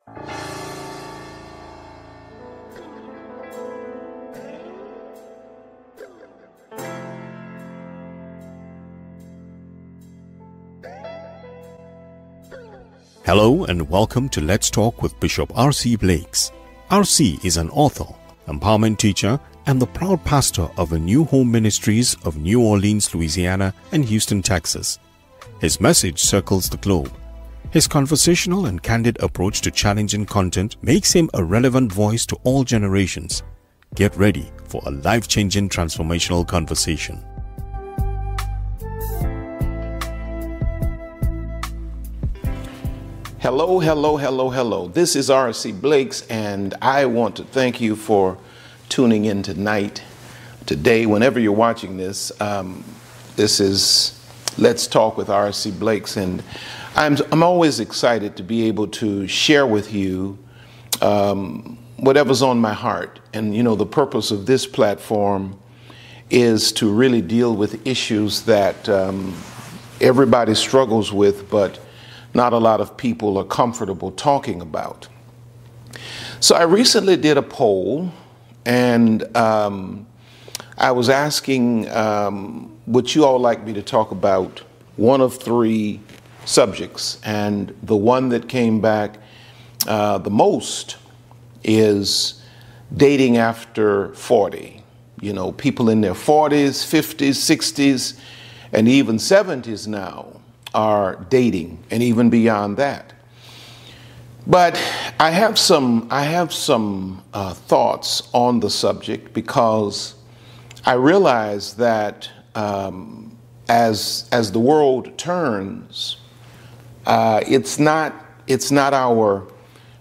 Hello and welcome to Let's Talk with Bishop R.C. Blakes. R.C. is an author, empowerment teacher, and the proud pastor of the New Home Ministries of New Orleans, Louisiana and Houston, Texas. His message circles the globe. His conversational and candid approach to challenging content makes him a relevant voice to all generations. Get ready for a life-changing transformational conversation. Hello, hello, hello, hello. This is R.C. Blakes, and I want to thank you for tuning in tonight, today, whenever you're watching this. This is Let's Talk with R.C. Blakes, and I'm always excited to be able to share with you whatever's on my heart. And, you know, the purpose of this platform is to really deal with issues that everybody struggles with, but not a lot of people are comfortable talking about. So I recently did a poll, and I was asking, would you all like me to talk about one of three subjects? And the one that came back the most is dating after 40. You know, people in their 40s, 50s, 60s, and even 70s now are dating, and even beyond that. But I have some thoughts on the subject, because I realize that as the world turns, it's not our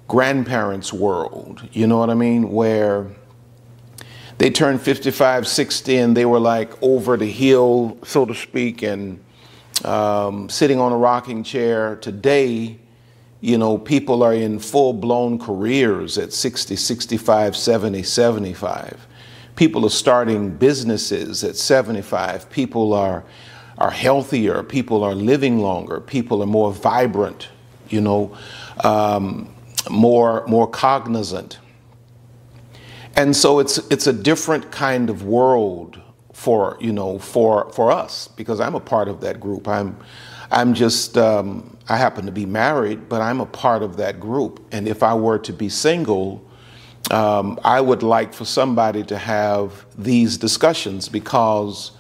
grandparents' world. You know what I mean? Where they turned 55, 60, and they were like over the hill, so to speak, and sitting on a rocking chair. Today, you know, people are in full-blown careers at 60, 65, 70, 75. People are starting businesses at 75. People are healthier. People are living longer. People are more vibrant, you know, more cognizant. And so it's a different kind of world for us, because I'm a part of that group. I'm just I happen to be married, but I'm a part of that group. And if I were to be single, I would like for somebody to have these discussions, because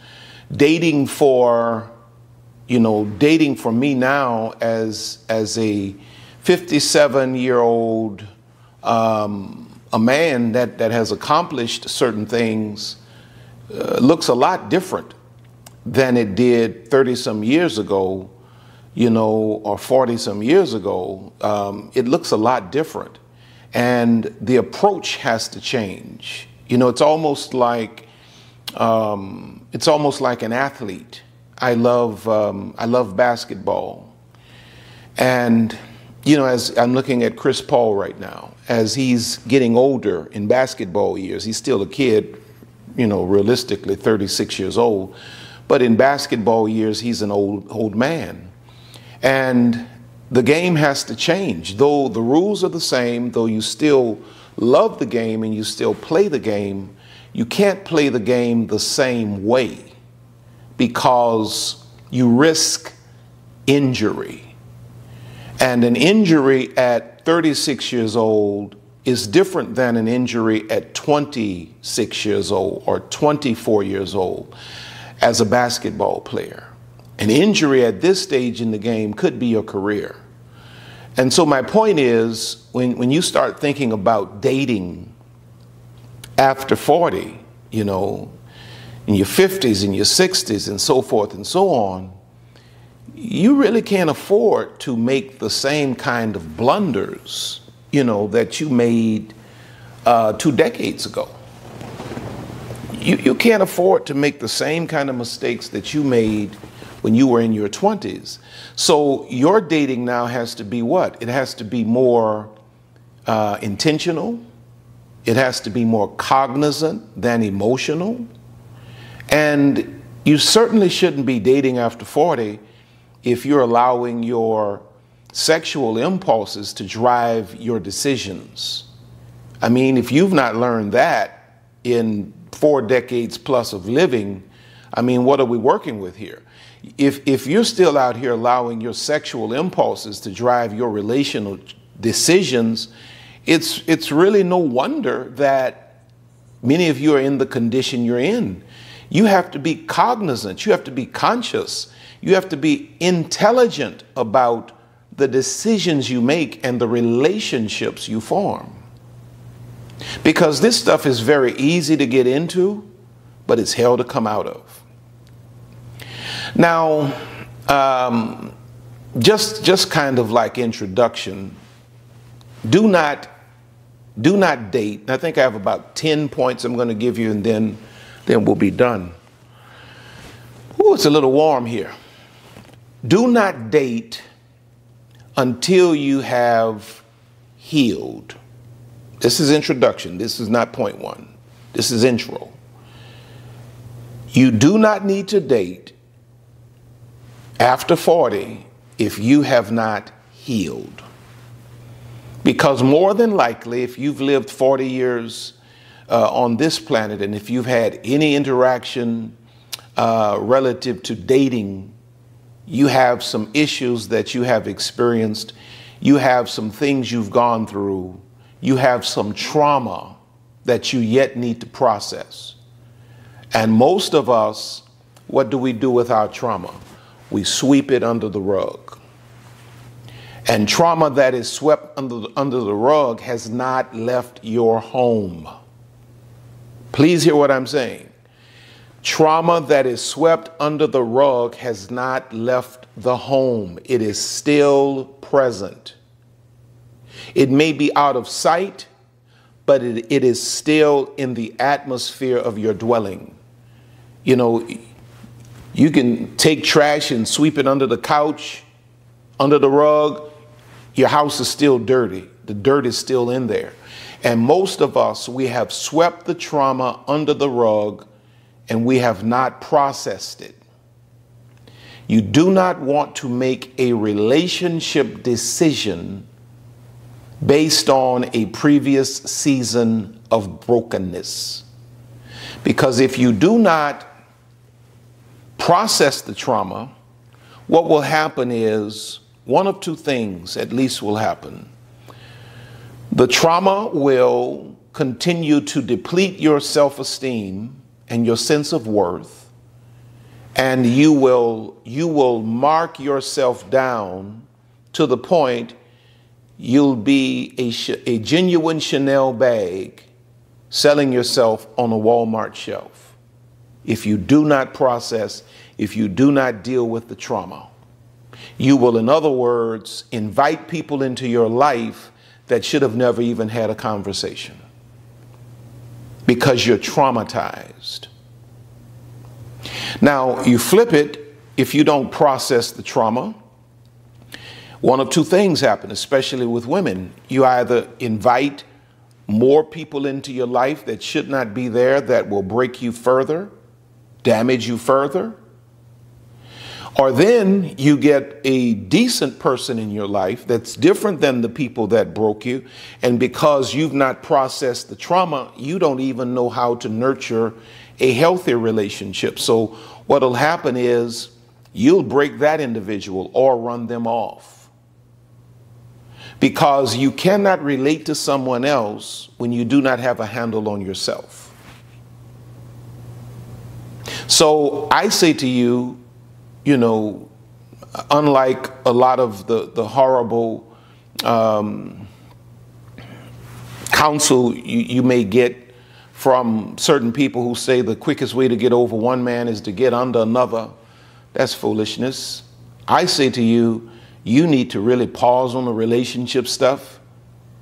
dating for me now as a 57-year-old a man that has accomplished certain things looks a lot different than it did 30-some years ago, you know, or 40-some years ago. It looks a lot different, and the approach has to change. You know, it's almost like an athlete. I love basketball, and you know, as I'm looking at Chris Paul right now, as he's getting older in basketball years, he's still a kid, you know, realistically 36 years old, but in basketball years, he's an old man. And the game has to change. Though the rules are the same, though you still love the game and you still play the game, you can't play the game the same way, because you risk injury. And an injury at 36 years old is different than an injury at 26 years old or 24 years old as a basketball player. An injury at this stage in the game could be your career. And so my point is, when you start thinking about dating after 40, you know, in your 50s, in your 60s, and so forth and so on, you really can't afford to make the same kind of blunders, you know, that you made 2 decades ago. You can't afford to make the same kind of mistakes that you made when you were in your 20s. So your dating now has to be what? It has to be more intentional. It has to be more cognizant than emotional. And you certainly shouldn't be dating after 40 if you're allowing your sexual impulses to drive your decisions. I mean, if you've not learned that in 4 decades plus of living, I mean, what are we working with here? If you're still out here allowing your sexual impulses to drive your relational decisions, it's really no wonder that many of you are in the condition you're in. You have to be cognizant, you have to be conscious, you have to be intelligent about the decisions you make and the relationships you form. Because this stuff is very easy to get into, but it's hell to come out of. Now, just kind of like introduction, do not date. I think I have about 10 points I'm going to give you, and then we'll be done. Ooh, it's a little warm here. Do not date until you have healed. This is introduction. This is not point 1. This is intro. You do not need to date after 40 if you have not healed. Because more than likely, if you've lived 40 years on this planet, and if you've had any interaction relative to dating, you have some issues that you have experienced, you have some things you've gone through, you have some trauma that you yet need to process. And most of us, what do we do with our trauma? We sweep it under the rug. And trauma that is swept under the rug has not left your home. Please hear what I'm saying. Trauma that is swept under the rug has not left the home. It is still present. It may be out of sight, but it is still in the atmosphere of your dwelling. You know, you can take trash and sweep it under the couch, under the rug. Your house is still dirty. The dirt is still in there. And most of us, we have swept the trauma under the rug and we have not processed it. You do not want to make a relationship decision based on a previous season of brokenness. Because if you do not process the trauma, what will happen is one of two things at least will happen. The trauma will continue to deplete your self-esteem and your sense of worth, and you will mark yourself down to the point you'll be a genuine Chanel bag selling yourself on a Walmart shelf if you do not process, if you do not deal with the trauma. You will, in other words, invite people into your life that should have never even had a conversation because you're traumatized. Now, you flip it, if you don't process the trauma, one of two things happen, especially with women. You either invite more people into your life that should not be there, that will break you further, damage you further, or then you get a decent person in your life that's different than the people that broke you, and because you've not processed the trauma, you don't even know how to nurture a healthy relationship. So what'll happen is you'll break that individual or run them off, because you cannot relate to someone else when you do not have a handle on yourself. So I say to you, you know, unlike a lot of the horrible counsel you may get from certain people who say the quickest way to get over one man is to get under another, that's foolishness. I say to you, you need to really pause on the relationship stuff.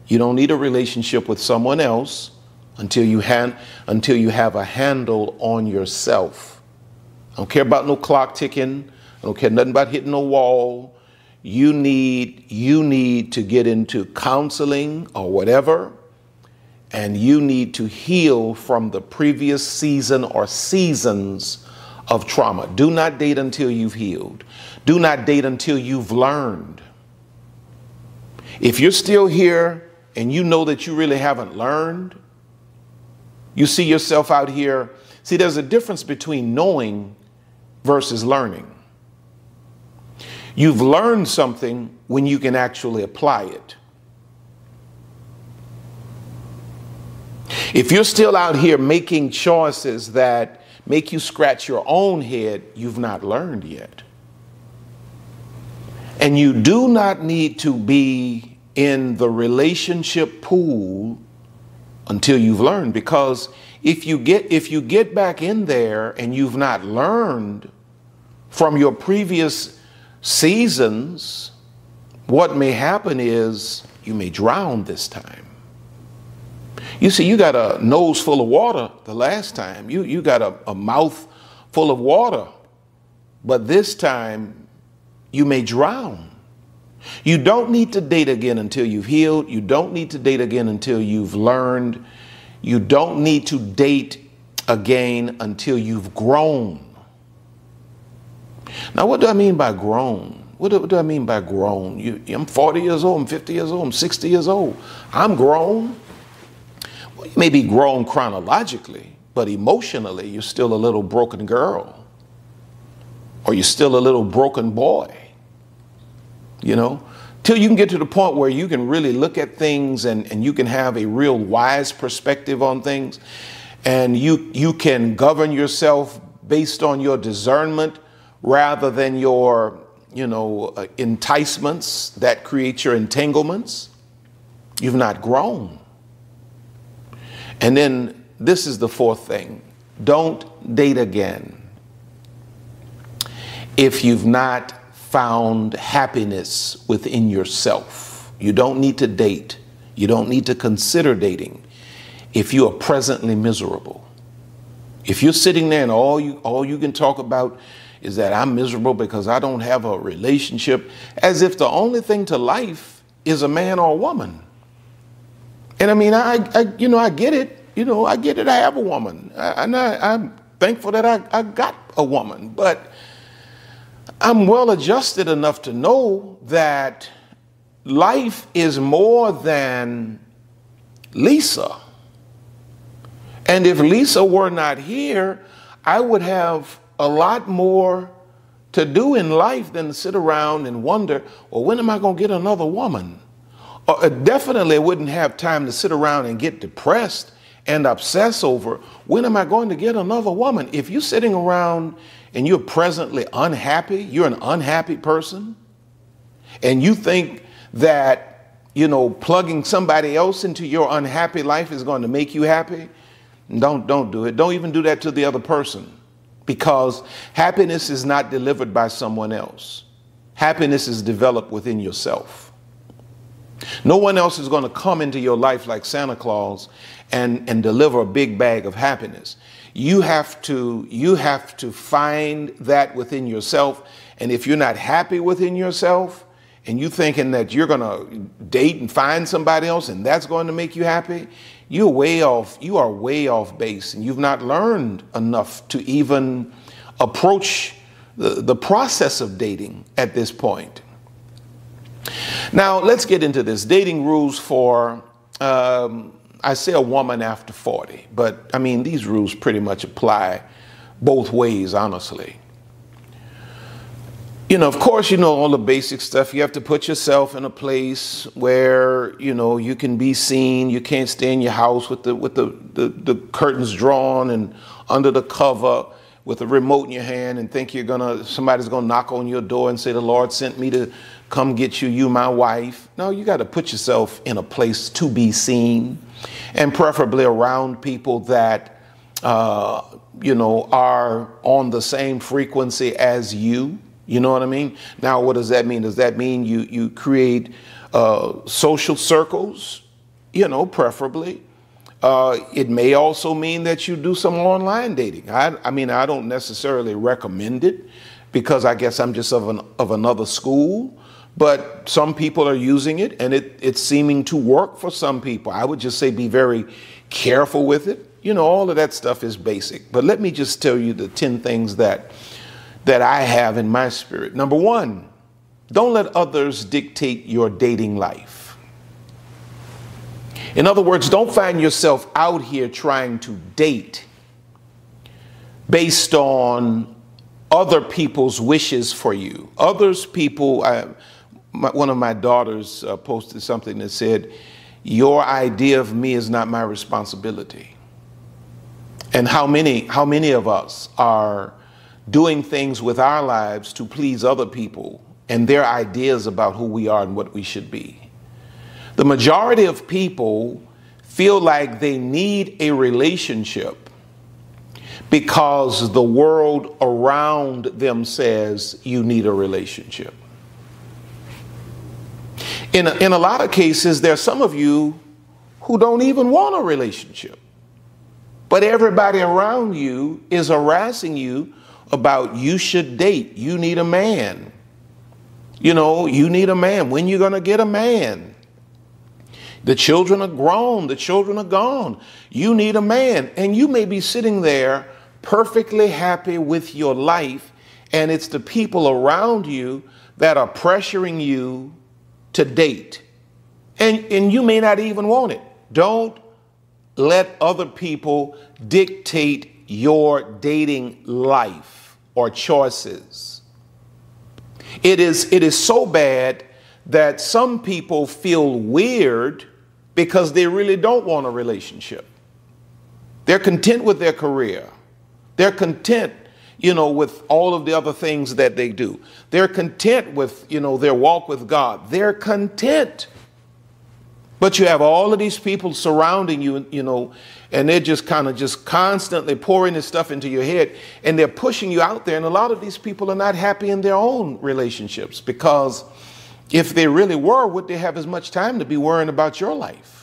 You don't need a relationship with someone else until you have a handle on yourself. I don't care about no clock ticking. I don't care nothing about hitting a wall. You need to get into counseling or whatever, and you need to heal from the previous season or seasons of trauma. Do not date until you've healed. Do not date until you've learned. If you're still here and you know that you really haven't learned, you see yourself out here. See, there's a difference between knowing versus learning. You've learned something when you can actually apply it. If you're still out here making choices that make you scratch your own head, you've not learned yet. And you do not need to be in the relationship pool until you've learned, because if you get back in there and you've not learned from your previous seasons, what may happen is you may drown this time. You see, you got a nose full of water the last time. You got a mouth full of water, but this time you may drown. You don't need to date again until you've healed. You don't need to date again until you've learned. You don't need to date again until you've grown. Now, what do I mean by grown? What do I mean by grown? I'm 40 years old, I'm 50 years old, I'm 60 years old. I'm grown. Well, you may be grown chronologically, but emotionally, you're still a little broken girl. Or you're still a little broken boy. You know, till you can get to the point where you can really look at things and you can have a real wise perspective on things, and you can govern yourself based on your discernment rather than your, enticements that create your entanglements. You've not grown. And then this is the fourth thing. Don't date again if you've not found happiness within yourself. You don't need to date. You don't need to consider dating if you are presently miserable. If you're sitting there and all you can talk about is that I'm miserable because I don't have a relationship, as if the only thing to life is a man or a woman. And I mean, I get it. I get it. I have a woman, and I'm thankful that I got a woman, but I'm well adjusted enough to know that life is more than Lisa. And if Lisa were not here, I would have a lot more to do in life than to sit around and wonder, well, when am I going to get another woman? Or definitely wouldn't have time to sit around and get depressed and obsess over, when am I going to get another woman? If you're sitting around and you're presently unhappy, you're an unhappy person, and you think that, plugging somebody else into your unhappy life is going to make you happy, don't do it. Don't even do that to the other person, because happiness is not delivered by someone else. Happiness is developed within yourself. No one else is going to come into your life like Santa Claus and deliver a big bag of happiness. You have to find that within yourself. And if you're not happy within yourself and you thinking that you're going to date and find somebody else and that's going to make you happy, you are way off base, and you've not learned enough to even approach the process of dating at this point. Now, let's get into this. Dating rules for, I say a woman after 40, but I mean, these rules pretty much apply both ways, honestly. Of course, all the basic stuff. You have to put yourself in a place where, you can be seen. You can't stay in your house with the curtains drawn and under the cover with a remote in your hand and think somebody's gonna knock on your door and say, the Lord sent me to come get you, you my wife. No, you got to put yourself in a place to be seen, and preferably around people that, are on the same frequency as you. You know what I mean? Now, what does that mean? Does that mean you create social circles? Preferably. It may also mean that you do some online dating. I mean, I don't necessarily recommend it, because I guess I'm just of another school. But some people are using it, and it's seeming to work for some people. I would just say be very careful with it. All of that stuff is basic. But let me just tell you the 10 things that I have in my spirit. Number one, don't let others dictate your dating life. In other words, don't find yourself out here trying to date based on other people's wishes for you. One of my daughters posted something that said, "Your idea of me is not my responsibility." And how many of us are doing things with our lives to please other people and their ideas about who we are and what we should be? The majority of people feel like they need a relationship because the world around them says you need a relationship. In a lot of cases, there are some of you who don't even want a relationship, but everybody around you is harassing you about you should date, you need a man. You know, you need a man. When you going to get a man? The children are grown, the children are gone. You need a man. And you may be sitting there perfectly happy with your life, and it's the people around you that are pressuring you to date. And you may not even want it. Don't let other people dictate your dating life or choices. It is so bad that some people feel weird because they really don't want a relationship. They're content with their career. They're content, with all of the other things that they do. They're content with, their walk with God. They're content. But you have all of these people surrounding you, and they're just constantly pouring this stuff into your head, and they're pushing you out there. And a lot of these people are not happy in their own relationships, because if they really were, would they have as much time to be worrying about your life?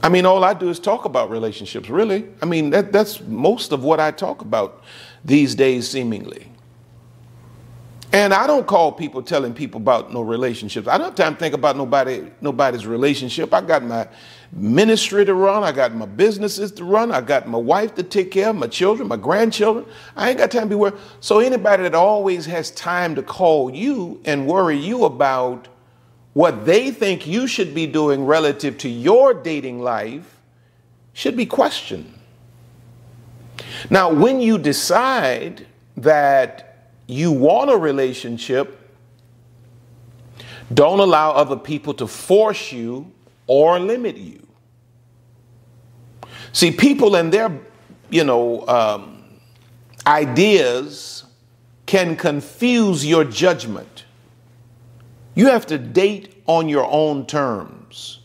I mean, all I do is talk about relationships, really. I mean, that's most of what I talk about these days, seemingly. And I don't call people telling people about no relationships. I don't have time to think about nobody's relationship. I got my ministry to run. I got my businesses to run. I got my wife to take care of, my children, my grandchildren. I ain't got time to be worried. So anybody that always has time to call you and worry you about what they think you should be doing relative to your dating life should be questioned. Now, when you decide that you want a relationship, don't allow other people to force you or limit you. See, people and their, ideas can confuse your judgment. You have to date on your own terms.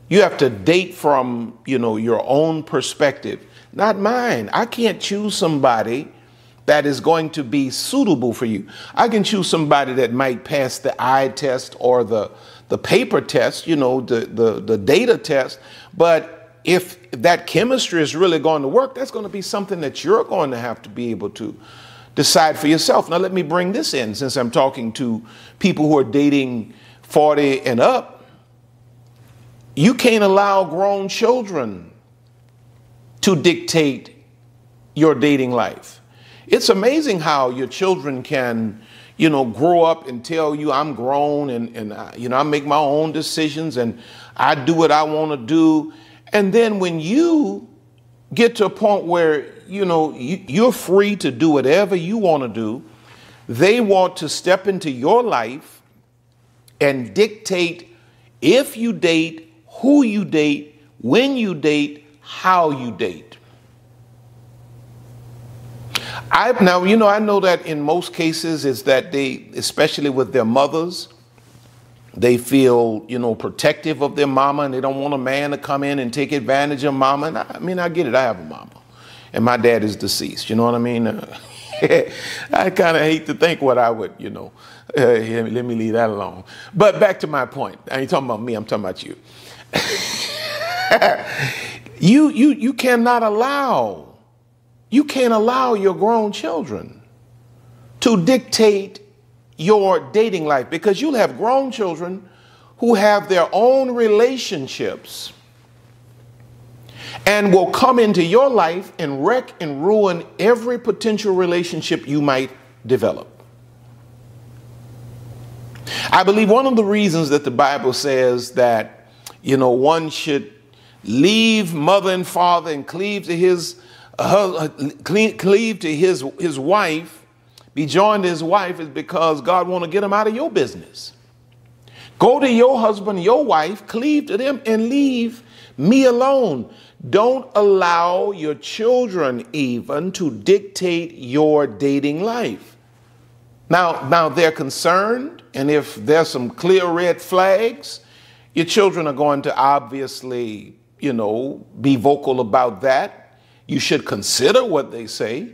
You have to date from, your own perspective, not mine. I can't choose somebody that is going to be suitable for you. I can choose somebody that might pass the eye test or the paper test, the data test. But if that chemistry is really going to work, that's going to be something that you're going to have to be able to decide for yourself. Now, let me bring this in, since I'm talking to people who are dating 40 and up. You can't allow grown children to dictate your dating life. It's amazing how your children can, grow up and tell you, I'm grown and I make my own decisions and I do what I want to do. And then when you get to a point where, you're free to do whatever you want to do, they want to step into your life and dictate if you date, who you date, when you date, how you date. I know that in most cases is that they, especially with their mothers, they feel, protective of their mama, and they don't want a man to come in and take advantage of mama. And I get it. I have a mama, and my dad is deceased. You know what I mean? I kind of hate to think what I would, let me leave that alone. But back to my point. I ain't talking about me. I'm talking about you. You cannot allow your grown children to dictate your dating life, because you'll have grown children who have their own relationships and will come into your life and wreck and ruin every potential relationship you might develop. I believe one of the reasons that the Bible says that one should leave mother and father and cleave to his wife, be joined to his wife, is because God want to get him out of your business. Go to your husband, your wife, cleave to them, and leave me alone. Don't allow your children even to dictate your dating life. Now they're concerned, and if there's some clear red flags, your children are going to obviously, be vocal about that. You should consider what they say,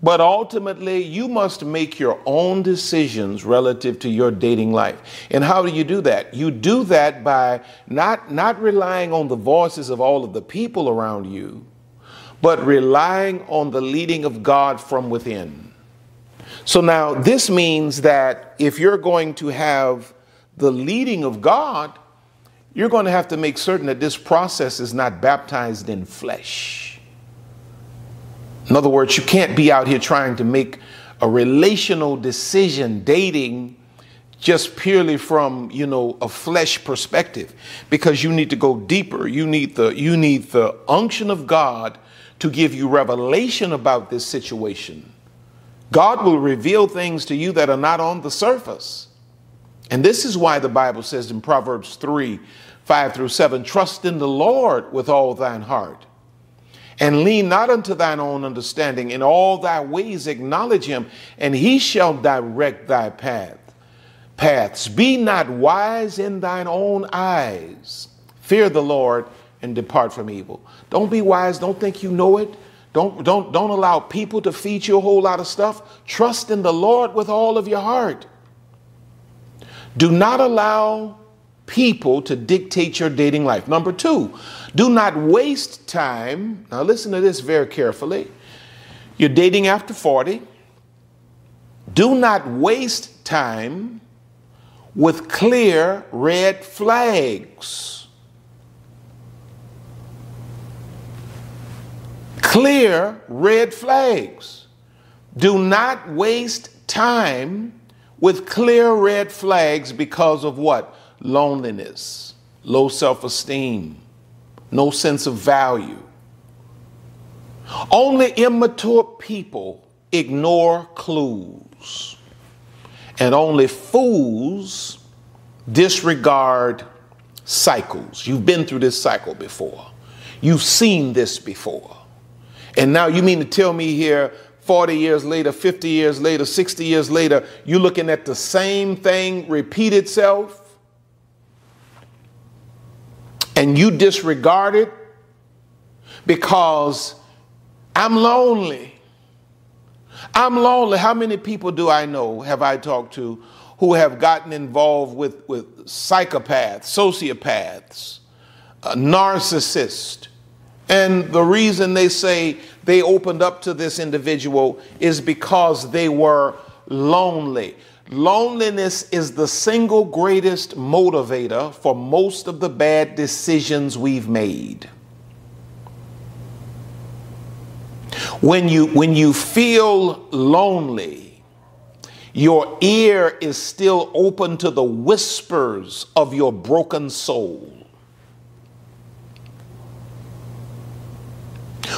but ultimately you must make your own decisions relative to your dating life. And how do you do that? You do that by not relying on the voices of all of the people around you, but relying on the leading of God from within. So now this means that if you're going to have the leading of God, you're going to have to make certain that this process is not baptized in flesh. In other words, you can't be out here trying to make a relational decision, dating, just purely from, a flesh perspective, because you need to go deeper. You need the unction of God to give you revelation about this situation. God will reveal things to you that are not on the surface. And this is why the Bible says in Proverbs 3:5-7, trust in the Lord with all thine heart, and lean not unto thine own understanding. In all thy ways acknowledge him, and he shall direct thy paths. Be not wise in thine own eyes. Fear the Lord and depart from evil. Don't be wise. Don't think you know it. Don't allow people to feed you a whole lot of stuff. Trust in the Lord with all of your heart. Do not allow people to dictate your dating life. Number 2, do not waste time. Now listen to this very carefully. You're dating after 40. Do not waste time with clear red flags. Clear red flags. Do not waste time with clear red flags because of what? Loneliness, low self-esteem, no sense of value. Only immature people ignore clues, and only fools disregard cycles. You've been through this cycle before. You've seen this before. And now you mean to tell me here 40 years later, 50 years later, 60 years later, you're looking at the same thing repeat itself and you disregard it because I'm lonely. I'm lonely. How many people do I know, have I talked to, who have gotten involved with psychopaths, sociopaths, narcissists? And the reason they say they opened up to this individual is because they were lonely. Loneliness is the single greatest motivator for most of the bad decisions we've made. When you feel lonely, your ear is still open to the whispers of your broken soul.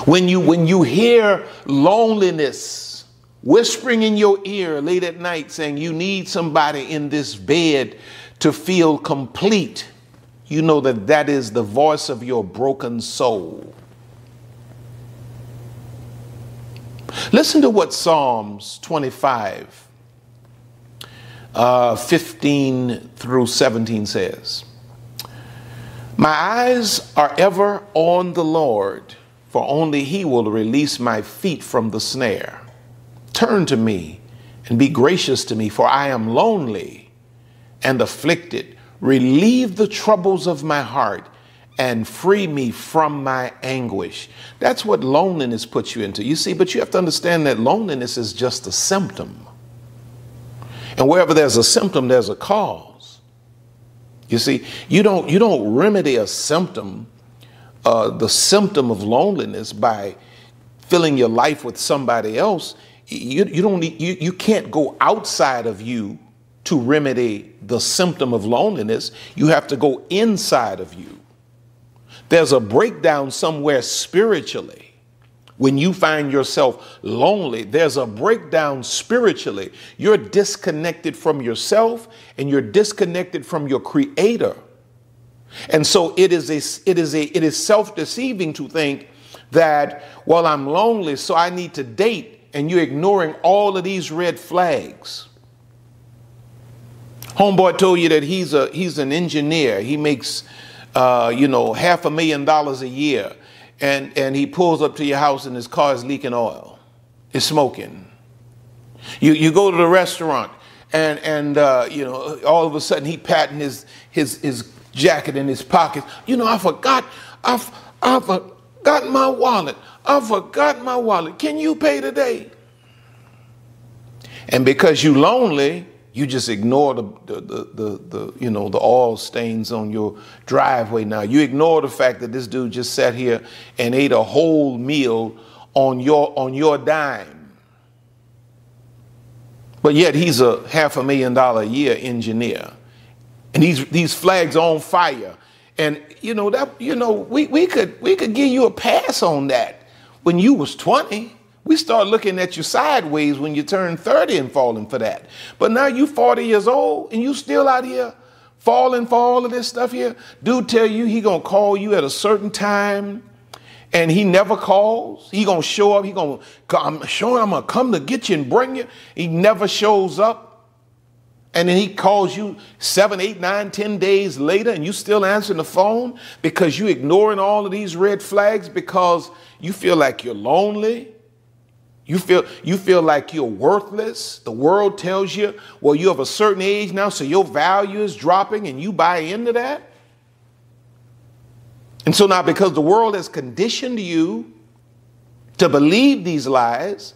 When you hear loneliness whispering in your ear late at night saying you need somebody in this bed to feel complete, you know that that is the voice of your broken soul. Listen to what Psalms 25, 15-17 says. My eyes are ever on the Lord, for only he will release my feet from the snare. Turn to me and be gracious to me, for I am lonely and afflicted. Relieve the troubles of my heart and free me from my anguish. That's what loneliness puts you into. You see, but you have to understand that loneliness is just a symptom. And wherever there's a symptom, there's a cause. You see, you don't remedy a symptom, the symptom of loneliness, by filling your life with somebody else. You can't go outside of you to remedy the symptom of loneliness. You have to go inside of you. There's a breakdown somewhere spiritually. When you find yourself lonely, there's a breakdown spiritually. You're disconnected from yourself and you're disconnected from your creator. And so it is self-deceiving to think that, well, I'm lonely, so I need to date, and you're ignoring all of these red flags. Homeboy told you that he's an engineer. He makes $500,000 a year, and he pulls up to your house and his car is leaking oil. It's smoking. You go to the restaurant and all of a sudden he patting his jacket in his pocket. I forgot my wallet. I forgot my wallet. Can you pay today? And because you're lonely, you just ignore the oil stains on your driveway now. You ignore the fact that this dude just sat here and ate a whole meal on your dime. But yet he's a $500,000 a year engineer. And these flags are on fire. And we could give you a pass on that when you was 20. We start looking at you sideways when you turn 30 and falling for that. But now you 40 years old and you still out here falling for all of this stuff here. Dude tell you he gonna call you at a certain time and he never calls. He gonna show up. I'm gonna come to get you and bring you. He never shows up. And then he calls you 7, 8, 9, 10 days later and you still answering the phone because you ignoring all of these red flags because you feel like you're lonely. You feel like you're worthless. The world tells you, well, you have a certain age now, so your value is dropping, and you buy into that. And so now, because the world has conditioned you to believe these lies,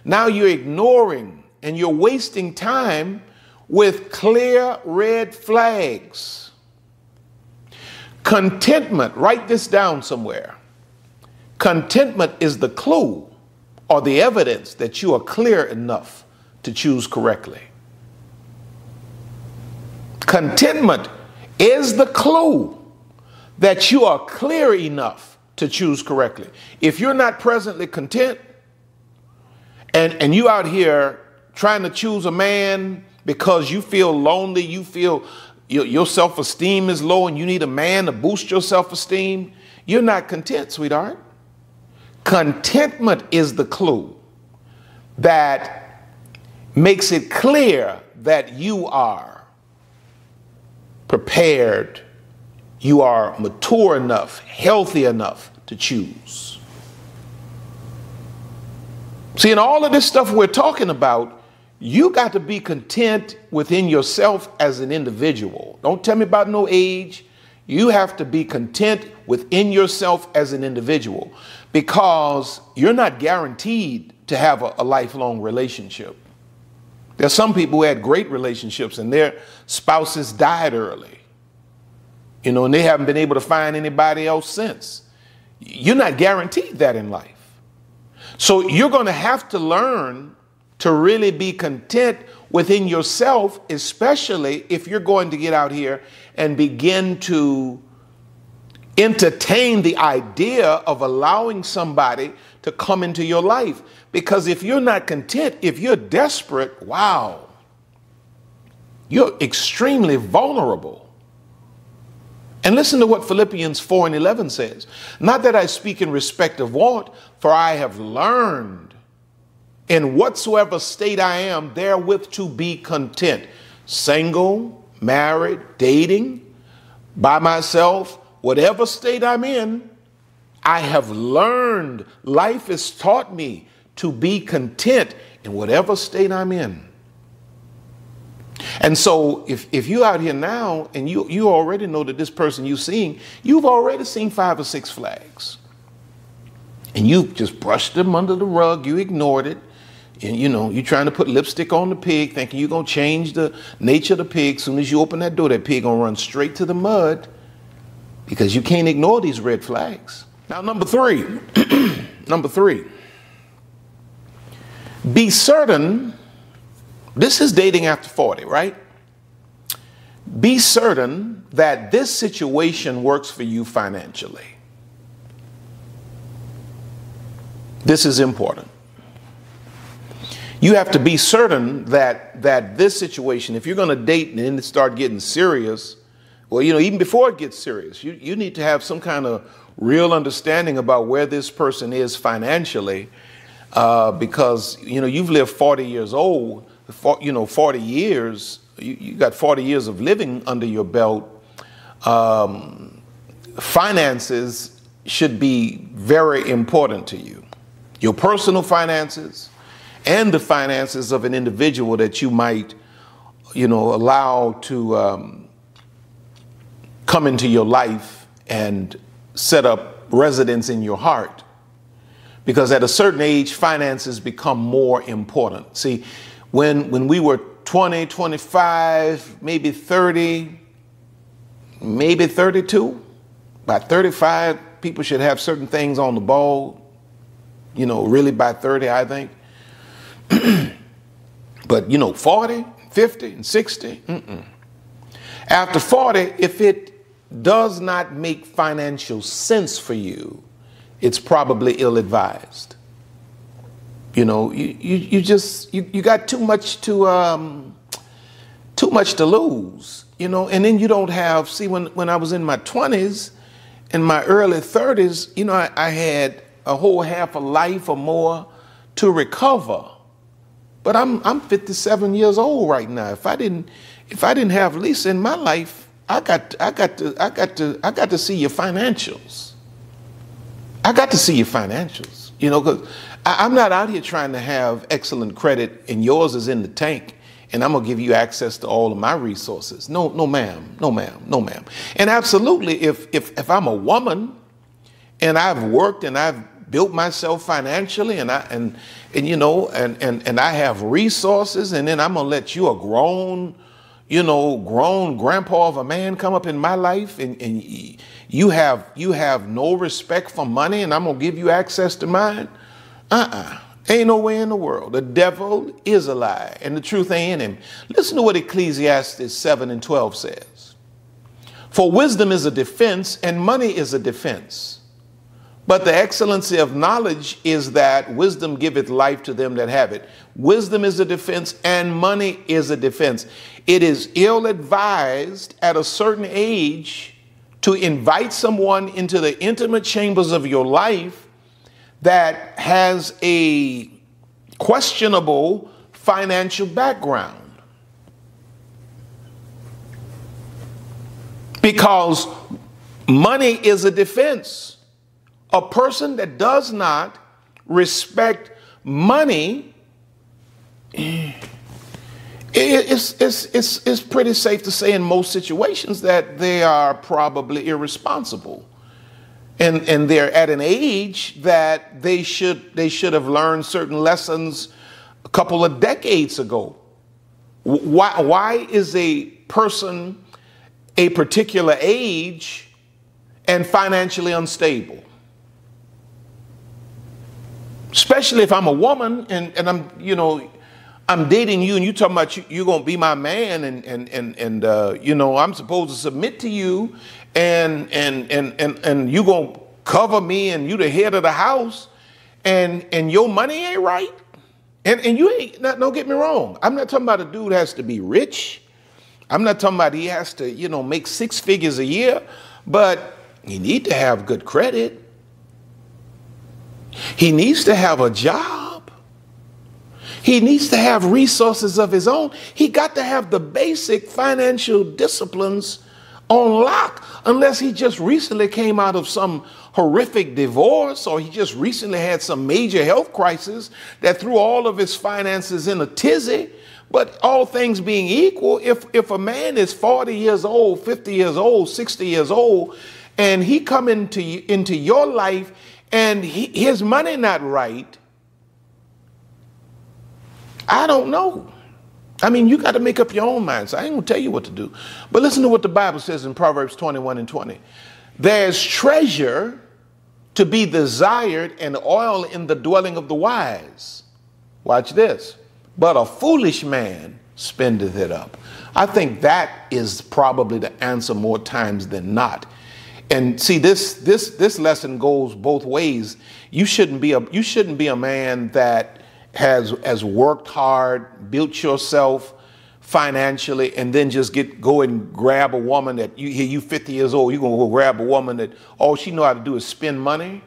now you're ignoring and you're wasting time with clear red flags. Contentment, write this down somewhere. Contentment is the clue or the evidence that you are clear enough to choose correctly. Contentment is the clue that you are clear enough to choose correctly. If you're not presently content and you out here trying to choose a man because you feel lonely, you feel your self-esteem is low and you need a man to boost your self-esteem, you're not content, sweetheart. Contentment is the clue that makes it clear that you are prepared, you are mature enough, healthy enough to choose. See, in all of this stuff we're talking about, you got to be content within yourself as an individual. Don't tell me about no age. You have to be content within yourself as an individual because you're not guaranteed to have a lifelong relationship. There's some people who had great relationships and their spouses died early, and they haven't been able to find anybody else since. You're not guaranteed that in life. So you're going to have to learn to really be content within yourself, especially if you're going to get out here and begin to entertain the idea of allowing somebody to come into your life. Because if you're not content, if you're desperate, wow, you're extremely vulnerable. And listen to what Philippians 4:11 says. Not that I speak in respect of want, for I have learned in whatsoever state I am therewith to be content. Single, married, dating, by myself, whatever state I'm in, I have learned, life has taught me to be content in whatever state I'm in. And so if you're out here now and you already know that this person you're seeing, you've already seen 5 or 6 flags. And you just brushed them under the rug, you ignored it. And you're trying to put lipstick on the pig, thinking you're going to change the nature of the pig. As soon as you open that door, that pig going to run straight to the mud because you can't ignore these red flags. Now, number 3, be certain, this is dating after 40, right? Be certain that this situation works for you financially. This is important. You have to be certain that this situation, if you're going to date and then start getting serious, well, even before it gets serious, you need to have some kind of real understanding about where this person is financially, because, you've lived 40 years old, 40 years, you got 40 years of living under your belt. Finances should be very important to you. Your personal finances and the finances of an individual that you might, allow to come into your life and set up residence in your heart. Because at a certain age, finances become more important. See, when we were 20, 25, maybe 30, maybe 32, by 35, people should have certain things on the ball, really by 30, I think. But 40, 50, and 60, After 40, if it does not make financial sense for you, it's probably ill-advised. You got too much to lose, and then you don't have, see, when I was in my 20s, in my early 30s, I had a whole half a life or more to recover. But I'm 57 years old right now. If I didn't have Lisa in my life, I got to see your financials. I got to see your financials, because I'm not out here trying to have excellent credit and yours is in the tank and I'm gonna give you access to all of my resources. No, ma'am, no, ma'am, no, ma'am. And absolutely, if I'm a woman and I've worked and I've built myself financially and I have resources, and then I'm gonna let you, a grown grandpa of a man, come up in my life and you have no respect for money and I'm gonna give you access to mine. Ain't no way in the world. The devil is a lie and the truth ain't in him. Listen to what Ecclesiastes 7:12 says. For wisdom is a defense and money is a defense. But the excellency of knowledge is that wisdom giveth life to them that have it. Wisdom is a defense and money is a defense. It is ill-advised at a certain age to invite someone into the intimate chambers of your life that has a questionable financial background. Because money is a defense. A person that does not respect money, it's pretty safe to say in most situations that they are probably irresponsible. And they're at an age that they should have learned certain lessons a couple of decades ago. Why is a person a particular age and financially unstable? Especially if I'm a woman and I'm dating you and you talking about you're going to be my man and I'm supposed to submit to you and you going to cover me and you the head of the house and your money ain't right. And you ain't, don't get me wrong. I'm not talking about a dude has to be rich. I'm not talking about he has to, make 6 figures a year, but he need to have good credit. He needs to have a job. He needs to have resources of his own. He got to have the basic financial disciplines on lock, unless he just recently came out of some horrific divorce or he just recently had some major health crisis that threw all of his finances in a tizzy. But all things being equal, if a man is 40 years old, 50 years old, 60 years old, and he come into your life and his money not right, I don't know. I mean, you got to make up your own mind. So I ain't going to tell you what to do. But listen to what the Bible says in Proverbs 21:20. There's treasure to be desired and oil in the dwelling of the wise. Watch this. But a foolish man spendeth it up. I think that is probably the answer more times than not. And see, this lesson goes both ways. You shouldn't be a man that has worked hard, built yourself financially, and then just go and grab a woman that you 50 years old, you're gonna go grab a woman that all she know how to do is spend money.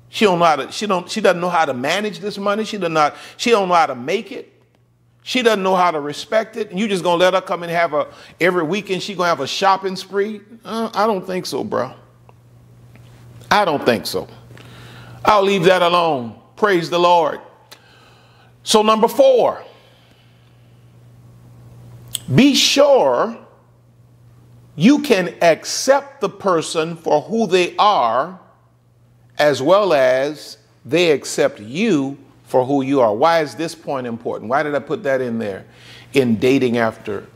She doesn't know how to manage this money. She don't know how to make it. She doesn't know how to respect it. And you just gonna let her come and every weekend she gonna have a shopping spree? I don't think so, bro. I don't think so. I'll leave that alone. Praise the Lord. So number 4, be sure you can accept the person for who they are, as well as they accept you for who you are. Why is this point important? Why did I put that in there in dating after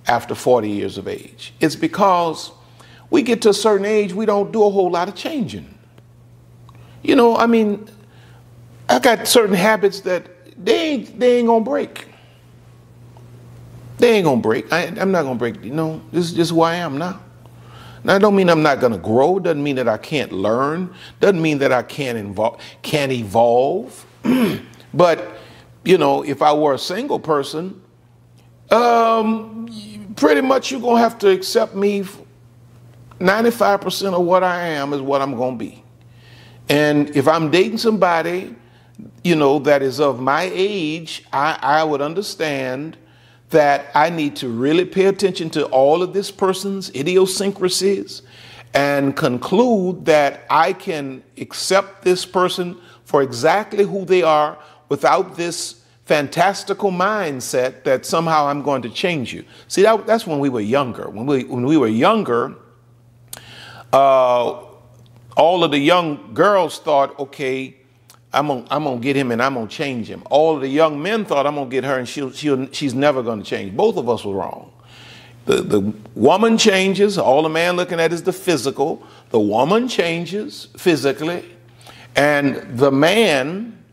40 years of age? It's because we get to a certain age, we don't do a whole lot of changing. You know, I mean, I got certain habits that they ain't gonna break. They ain't gonna break. I'm not gonna break. You know, this is just who I am now. Now, it don't mean I'm not gonna grow. Doesn't mean that I can't learn. Doesn't mean that I can't evolve. But you know, if I were a single person, pretty much you're gonna have to accept me. 95% of what I am is what I'm gonna be. And if I'm dating somebody, you know, that is of my age, I would understand that I need to really pay attention to all of this person's idiosyncrasies and conclude that I can accept this person for exactly who they are without this fantastical mindset that somehow I'm going to change you. See, that's when we were younger. When we were younger, all of the young girls thought, okay, I'm gonna get him and I'm gonna change him. All of the young men thought, I'm gonna get her and she's never gonna change. Both of us were wrong. The woman changes. All the man looking at is the physical. The woman changes physically, and the man,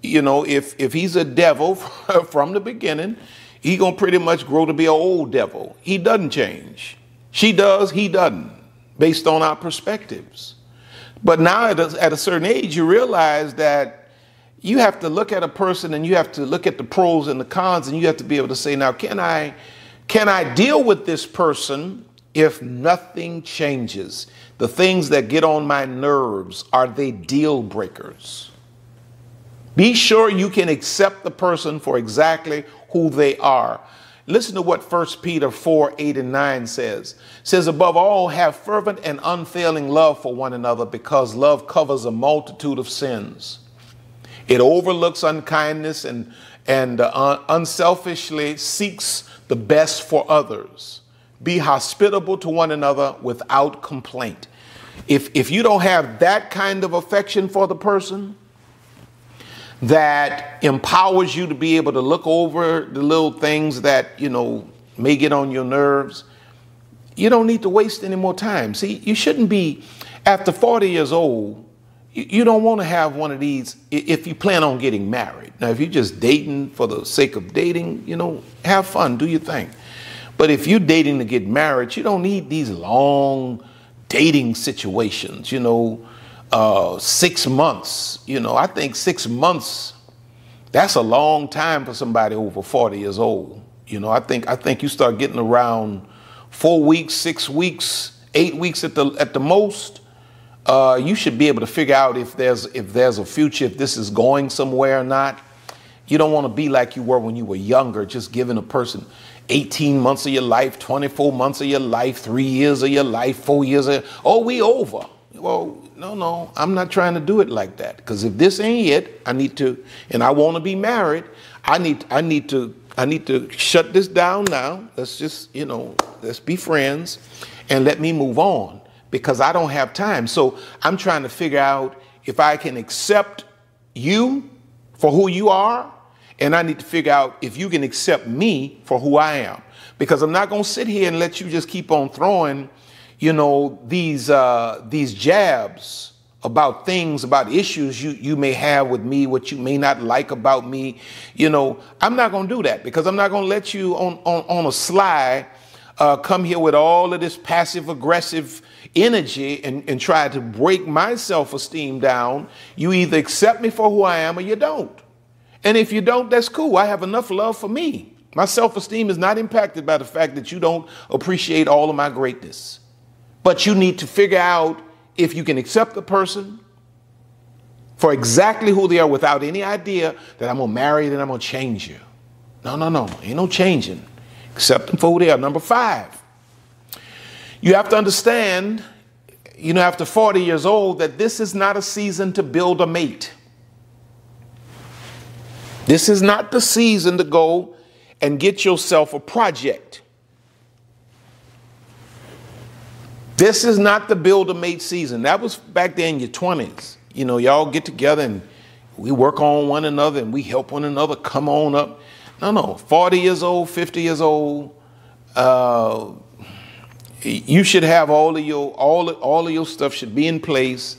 you know, if he's a devil from the beginning, he gonna pretty much grow to be an old devil. He doesn't change. She does. He doesn't, based on our perspectives. But now at a certain age, you realize that you have to look at a person and you have to look at the pros and the cons, and you have to be able to say, now, can I deal with this person if nothing changes? The things that get on my nerves, are they deal breakers? Be sure you can accept the person for exactly who they are. Listen to what 1 Peter 4:8-9 says. It says, above all, have fervent and unfailing love for one another, because love covers a multitude of sins. It overlooks unkindness and unselfishly seeks the best for others. Be hospitable to one another without complaint. If you don't have that kind of affection for the person that empowers you to be able to look over the little things that, you know, may get on your nerves, you don't need to waste any more time. See, you shouldn't be, after 40 years old, you don't want to have one of these if you plan on getting married. Now, if you're just dating for the sake of dating, you know, have fun, do your thing. But if you're dating to get married, you don't need these long dating situations, you know, 6 months. You know, I think 6 months, that's a long time for somebody over 40 years old. You know, I think you start getting around 4 weeks, 6 weeks, 8 weeks at the most. You should be able to figure out if there's a future, if this is going somewhere or not. You don't want to be like you were when you were younger, just giving a person 18 months of your life, 24 months of your life, 3 years of your life, 4 years of, oh, we over. Well, no, I'm not trying to do it like that. Because if this ain't it, I need to, and I want to be married, I need to shut this down now. Let's just, you know, let's be friends and let me move on, because I don't have time. So I'm trying to figure out if I can accept you for who you are, and I need to figure out if you can accept me for who I am. Because I'm not going to sit here and let you just keep on throwing, you know, these jabs about things, about issues you may have with me, what you may not like about me. You know, I'm not going to do that, because I'm not going to let you on a sly come here with all of this passive aggressive energy and try to break my self-esteem down. You either accept me for who I am or you don't. And if you don't, that's cool. I have enough love for me. My self-esteem is not impacted by the fact that you don't appreciate all of my greatness. But you need to figure out if you can accept the person for exactly who they are without any idea that I'm going to marry you and I'm going to change you. No, no, no. Ain't no changing. Accept them for who they are. Number 5, you have to understand, after 40 years old, that this is not a season to build a mate. This is not the season to go and get yourself a project. This is not the build a mate season. That was back there in your 20s. Y'all get together and we work on one another and we help one another come on up. No, 40 years old, 50 years old, you should have all of your stuff should be in place,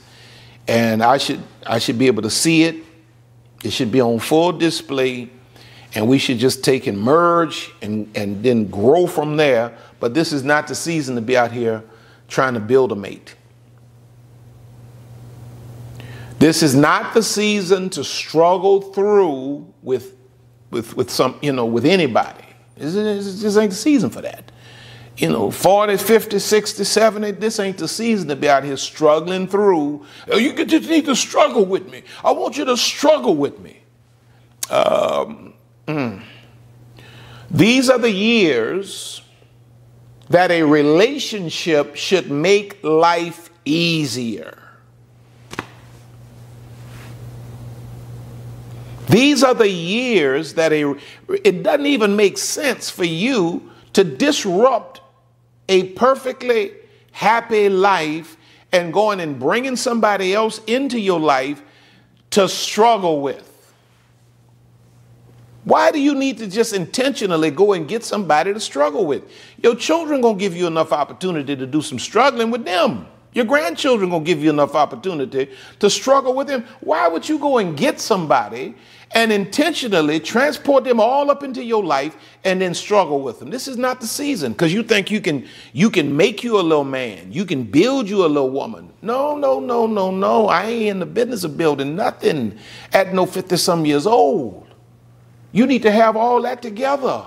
and I should be able to see it. It should be on full display, and we should just take and merge and then grow from there. But this is not the season to be out here trying to build a mate. This is not the season to struggle through with anybody. This just ain't the season for that. 40, 50, 60, 70, this ain't the season to be out here struggling through. You just need to struggle with me. I want you to struggle with me. These are the years that a relationship should make life easier. These are the years that it doesn't even make sense for you to disrupt a perfectly happy life and going and bringing somebody else into your life to struggle with. Why do you need to just intentionally go and get somebody to struggle with? Your children gonna give you enough opportunity to do some struggling with them. Your grandchildren gonna give you enough opportunity to struggle with them. Why would you go and get somebody and intentionally transport them all up into your life and then struggle with them? This is not the season, because you think you can make you a little man. You can build you a little woman. No, no, no, no, no. I ain't in the business of building nothing at no 50-some years old. You need to have all that together.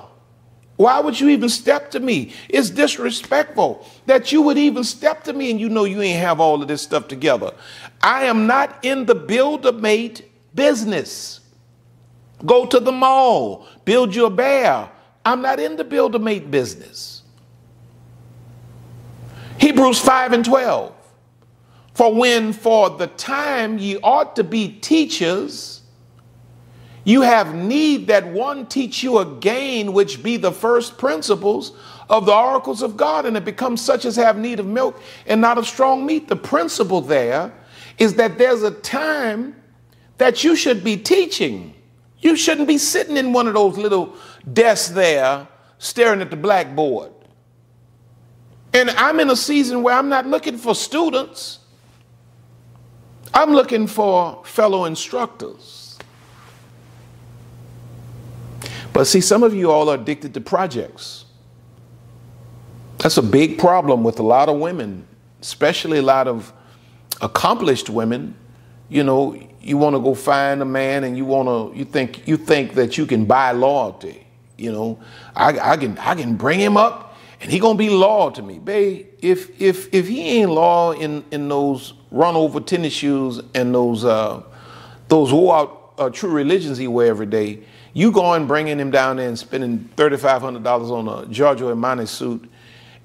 Why would you even step to me? It's disrespectful that you would even step to me and you ain't have all of this stuff together. I am not in the build-a-mate business. Go to the mall, build you a bear. I'm not in the build-a-mate business. Hebrews 5:12. For the time ye ought to be teachers, you have need that one teach you again, which be the first principles of the oracles of God, and it becomes such as have need of milk and not of strong meat. The principle there is that there's a time that you should be teaching. You shouldn't be sitting in one of those little desks there staring at the blackboard. And I'm in a season where I'm not looking for students. I'm looking for fellow instructors. But see, some of you all are addicted to projects. That's a big problem with a lot of women, especially a lot of accomplished women. You want to go find a man and you think that you can buy loyalty. I can bring him up and he gonna be loyal to me. Babe, if he ain't loyal in those run over tennis shoes and those wore out true religions he wear every day, you going bringing him down there and spending $3,500 on a Giorgio Armani suit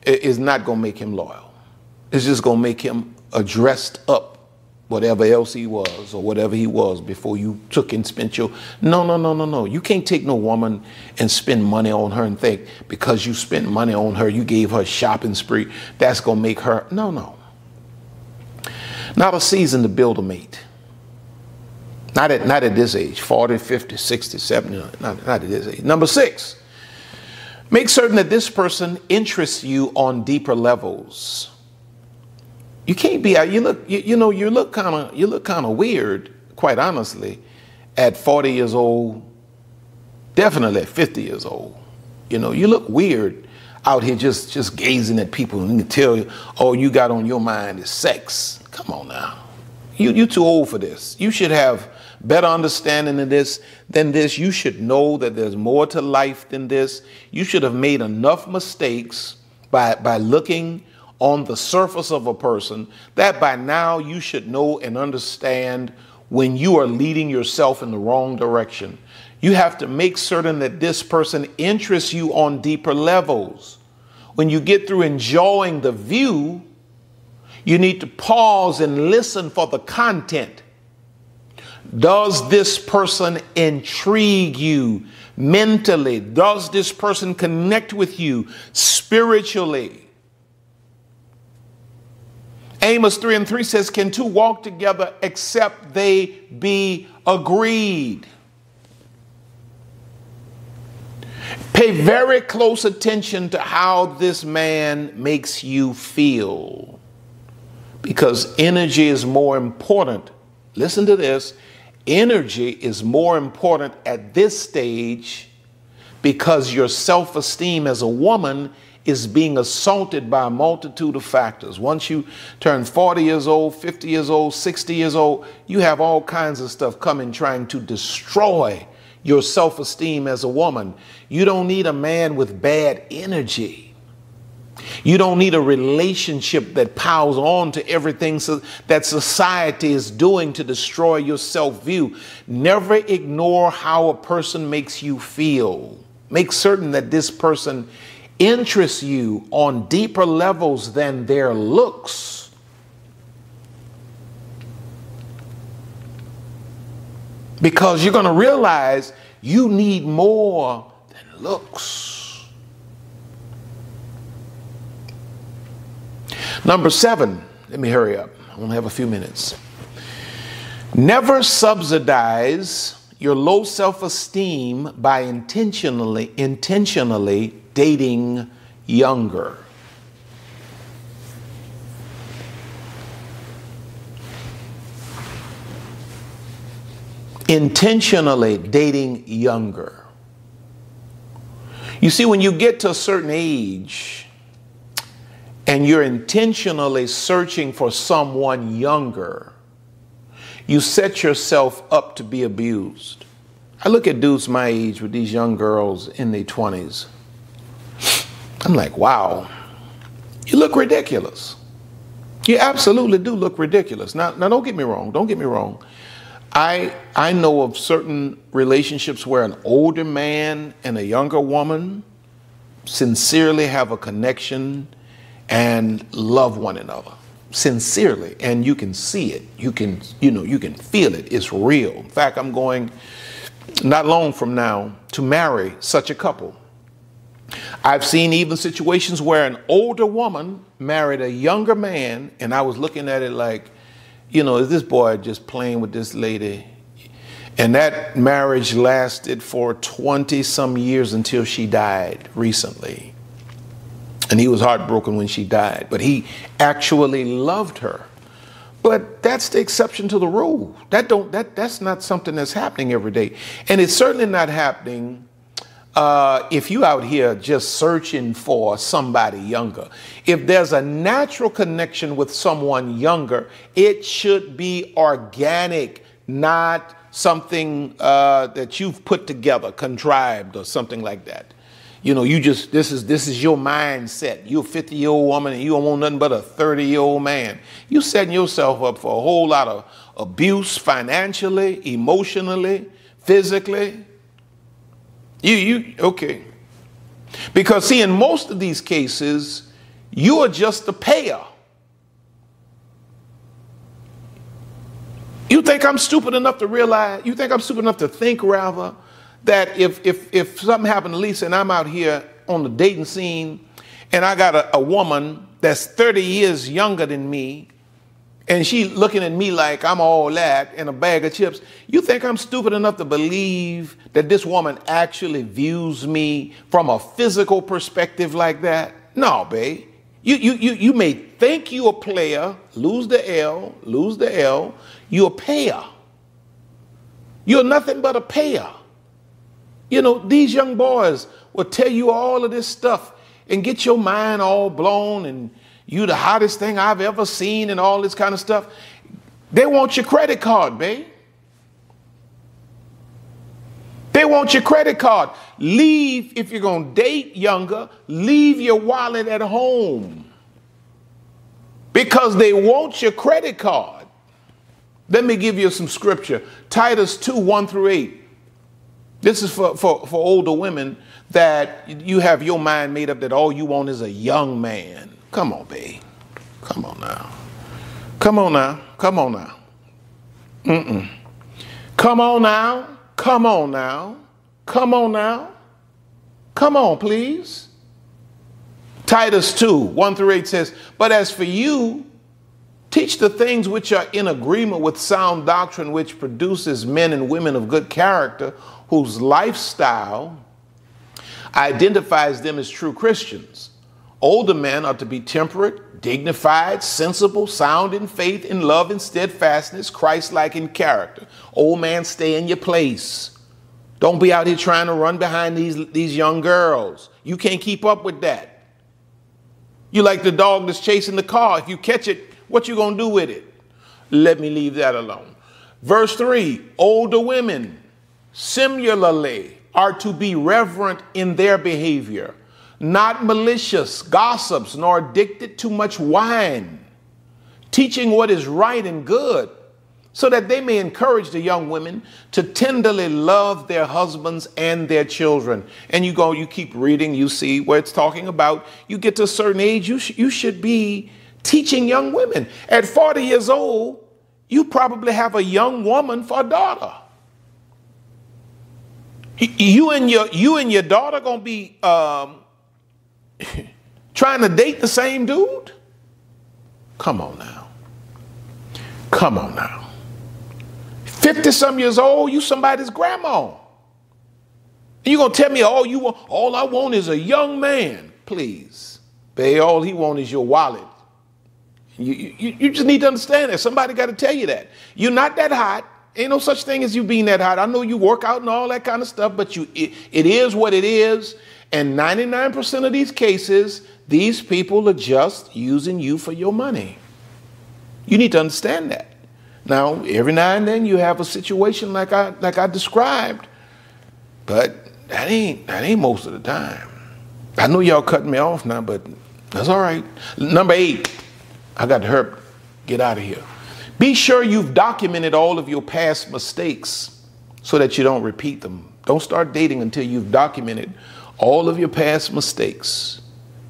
is not going to make him loyal. It's just going to make him a dressed up whatever else he was or whatever he was before you took and spent your... No. You can't take no woman and spend money on her and think because you spent money on her, you gave her a shopping spree, that's going to make her... No. Not a season to build a mate. Not at this age, 40, 50, 60, 70, not at this age. Number 6, make certain that this person interests you on deeper levels. You can't be, you look kind of weird, quite honestly, at 40 years old, definitely at 50 years old. You look weird out here just gazing at people and you can tell you all you got on your mind is sex. Come on now. You too old for this. You should have better understanding of this than this. You should know that there's more to life than this. You should have made enough mistakes by looking on the surface of a person that by now you should know and understand when you are leading yourself in the wrong direction. You have to make certain that this person interests you on deeper levels. When you get through enjoying the view, you need to pause and listen for the content. Does this person intrigue you mentally? Does this person connect with you spiritually? Amos 3:3 says, can two walk together except they be agreed? Pay very close attention to how this man makes you feel, because energy is more important. Listen to this. Energy is more important at this stage because your self-esteem as a woman is being assaulted by a multitude of factors. Once you turn 40 years old, 50 years old, 60 years old, you have all kinds of stuff coming trying to destroy your self-esteem as a woman. You don't need a man with bad energy. You don't need a relationship that piles on to everything that society is doing to destroy your self-view. Never ignore how a person makes you feel. Make certain that this person interests you on deeper levels than their looks. Because you're going to realize you need more than looks. Number 7, let me hurry up. I only have a few minutes. Never subsidize your low self-esteem by intentionally dating younger. Intentionally dating younger. You see, when you get to a certain age and you're intentionally searching for someone younger, you set yourself up to be abused. I look at dudes my age with these young girls in their 20s. I'm like, wow, you look ridiculous. You absolutely do look ridiculous. Now don't get me wrong. Don't get me wrong. I know of certain relationships where an older man and a younger woman sincerely have a connection and love one another sincerely, and you can see it. You can feel it. It's real. In fact, I'm going not long from now to marry such a couple. I've seen even situations where an older woman married a younger man, and I was looking at it like, is this boy just playing with this lady? And that marriage lasted for 20 some years until she died recently. And he was heartbroken when she died, but he actually loved her. But that's the exception to the rule. That's not something that's happening every day. And it's certainly not happening if you out here just searching for somebody younger. If there's a natural connection with someone younger, it should be organic, not something that you've put together, contrived or something like that. This is your mindset. You're a 50-year-old woman and you don't want nothing but a 30-year-old man. You setting yourself up for a whole lot of abuse financially, emotionally, physically. Okay. Because see, in most of these cases, you are just a payer. You think I'm stupid enough to think rather that if something happened to Lisa and I'm out here on the dating scene and I got a woman that's 30 years younger than me and she looking at me like I'm all that and a bag of chips, you think I'm stupid enough to believe that this woman actually views me from a physical perspective like that? No, babe. You may think you a player, lose the L, you're a payer. You're nothing but a payer. These young boys will tell you all of this stuff and get your mind all blown and you the hottest thing I've ever seen and all this kind of stuff. They want your credit card, babe. They want your credit card. Leave, if you're going to date younger, leave your wallet at home because they want your credit card. Let me give you some scripture. Titus 2, 1 through 8. This is for older women that you have your mind made up that all you want is a young man. Come on, babe. Come on now. Come on now. Come on now. Come on now. Come on now. Come on now. Come on, please. Titus 2, 1 through 8 says, but as for you, teach the things which are in agreement with sound doctrine, which produces men and women of good character, whose lifestyle identifies them as true Christians. Older men are to be temperate, dignified, sensible, sound in faith, in love and steadfastness, Christ-like in character. Old man, stay in your place. Don't be out here trying to run behind these young girls. You can't keep up with that. You like the dog that's chasing the car. If you catch it, what you gonna do with it? Let me leave that alone. Verse 3, older women similarly are to be reverent in their behavior, not malicious, gossips, nor addicted to much wine, teaching what is right and good, so that they may encourage the young women to tenderly love their husbands and their children. And you keep reading, you see where it's talking about, you get to a certain age, you should be teaching young women. At 40 years old, you probably have a young woman for a daughter. You and your daughter gonna be trying to date the same dude? Come on now. Come on now. 50-some years old, you somebody's grandma. And you gonna tell me all I want is a young man? Please. Babe, all he wants is your wallet. You just need to understand that. Somebody got to tell you that. You're not that hot. Ain't no such thing as you being that hot. I know you work out and all that kind of stuff, but it is what it is. And 99% of these cases, these people are just using you for your money. You need to understand that. Now, every now and then you have a situation like I described, but that ain't most of the time. I know y'all cutting me off now, but that's all right. Number 8, I got to hurry, get out of here. Be sure you've documented all of your past mistakes so that you don't repeat them. Don't start dating until you've documented all of your past mistakes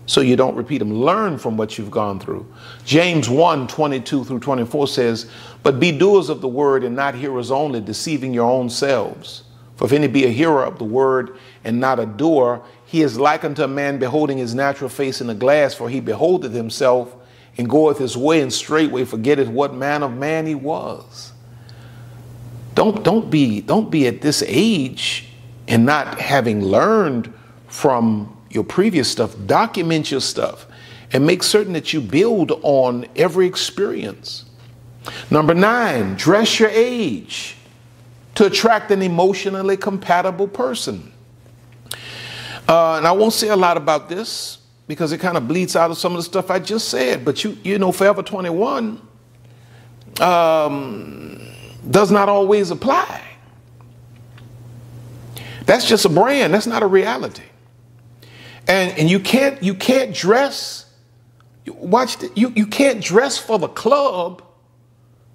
so you don't repeat them. Learn from what you've gone through. James 1, 22 through 24 says, but be doers of the word and not hearers only, deceiving your own selves. For if any be a hearer of the word and not a doer, he is like unto a man beholding his natural face in a glass, for he beholdeth himself and goeth his way, and straightway forgetteth what manner of man he was. Don't be at this age and not having learned from your previous stuff. Document your stuff and make certain that you build on every experience. Number 9, dress your age to attract an emotionally compatible person. And I won't say a lot about this because it kind of bleeds out of some of the stuff I just said. But you know, Forever 21 does not always apply. That's just a brand. That's not a reality. And you can't dress. Watch the, you can't dress for the club.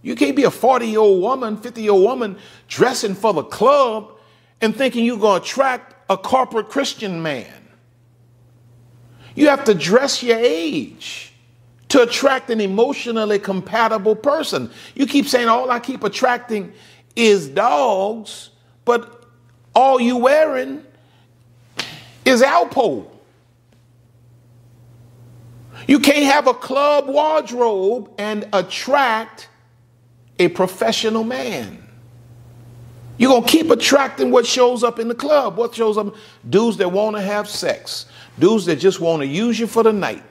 You can't be a 40-year-old woman, 50-year-old woman dressing for the club and thinking you're going to attract a corporate Christian man. You have to dress your age to attract an emotionally compatible person. You keep saying all I keep attracting is dogs, but all you wearing is Alpo. You can't have a club wardrobe and attract a professional man. You're going to keep attracting what shows up in the club. What shows up? Dudes that want to have sex. Dudes that just want to use you for the night.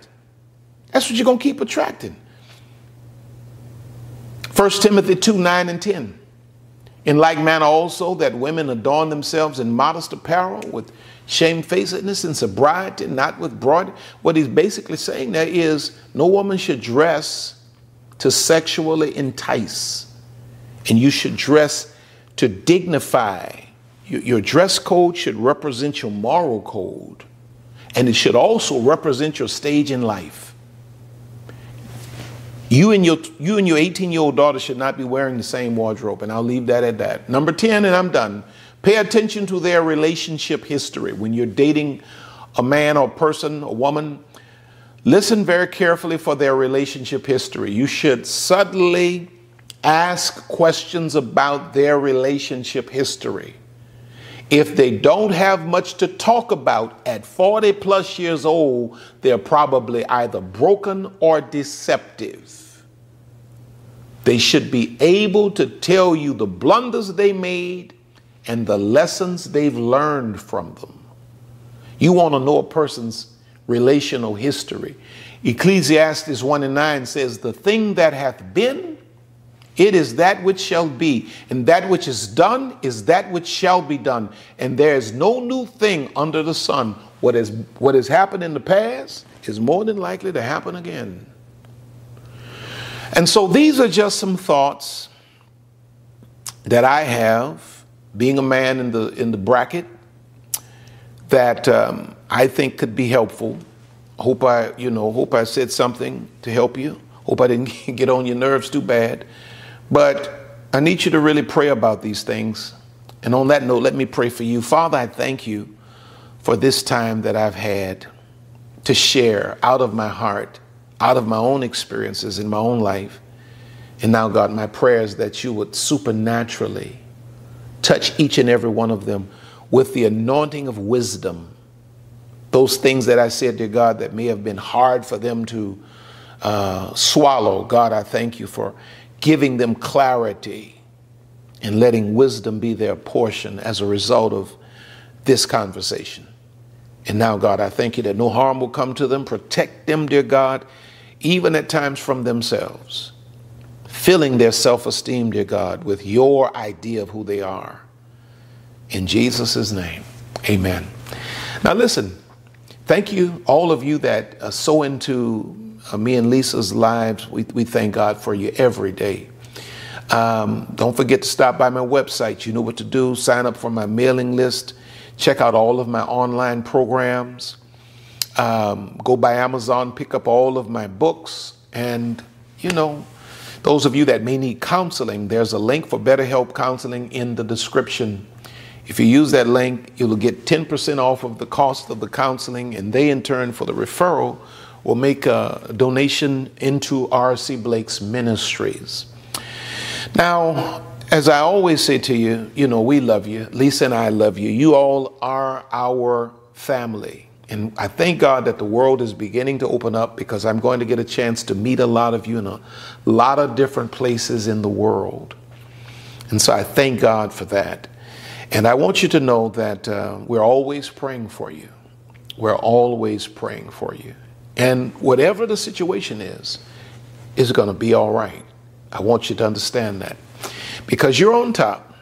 That's what you're going to keep attracting. 1 Timothy 2, 9 and 10. In like manner also, that women adorn themselves in modest apparel with shamefacedness and sobriety, not with broad. What he's basically saying there is no woman should dress to sexually entice, and you should dress to dignify. Your dress code should represent your moral code, and it should also represent your stage in life. You and your 18-year-old daughter should not be wearing the same wardrobe, and I'll leave that at that. Number 10, and I'm done. Pay attention to their relationship history. When you're dating a man or person, a woman, listen very carefully for their relationship history. You should subtly ask questions about their relationship history. If they don't have much to talk about at 40 plus years old, they're probably either broken or deceptive. They should be able to tell you the blunders they made and the lessons they've learned from them. You want to know a person's relational history. Ecclesiastes 1:9 says, the thing that hath been, it is that which shall be, and that which is done is that which shall be done. And there is no new thing under the sun. What has happened in the past is more than likely to happen again. And so these are just some thoughts that I have, being a man in the bracket, that I think could be helpful. Hope I said something to help you. Hope I didn't get on your nerves too bad. But I need you to really pray about these things. And on that note, let me pray for you. Father, I thank you for this time that I've had to share out of my heart, out of my own experiences in my own life. And now, God, my prayer is that you would supernaturally touch each and every one of them with the anointing of wisdom. Those things that I said, dear God, that may have been hard for them to swallow. God, I thank you for giving them clarity and letting wisdom be their portion as a result of this conversation. And now, God, I thank you that no harm will come to them. Protect them, dear God, even at times from themselves, filling their self-esteem, dear God, with your idea of who they are. In Jesus' name, amen. Now listen, thank you, all of you that are so into me and Lisa's lives. We thank God for you every day. Don't forget to stop by my website. You know what to do. Sign up for my mailing list. Check out all of my online programs. Go by Amazon, pick up all of my books. And, you know, those of you that may need counseling, there's a link for BetterHelp Counseling in the description. If you use that link, you'll get 10% off of the cost of the counseling, and they in turn, for the referral, will make a donation into R.C. Blake's ministries. Now, as I always say to you, you know, we love you. Lisa and I love you. You all are our family. And I thank God that the world is beginning to open up, because I'm going to get a chance to meet a lot of you in a lot of different places in the world. And so I thank God for that. And I want you to know that we're always praying for you. We're always praying for you. And whatever the situation is going to be all right. I want you to understand that. Because you're on top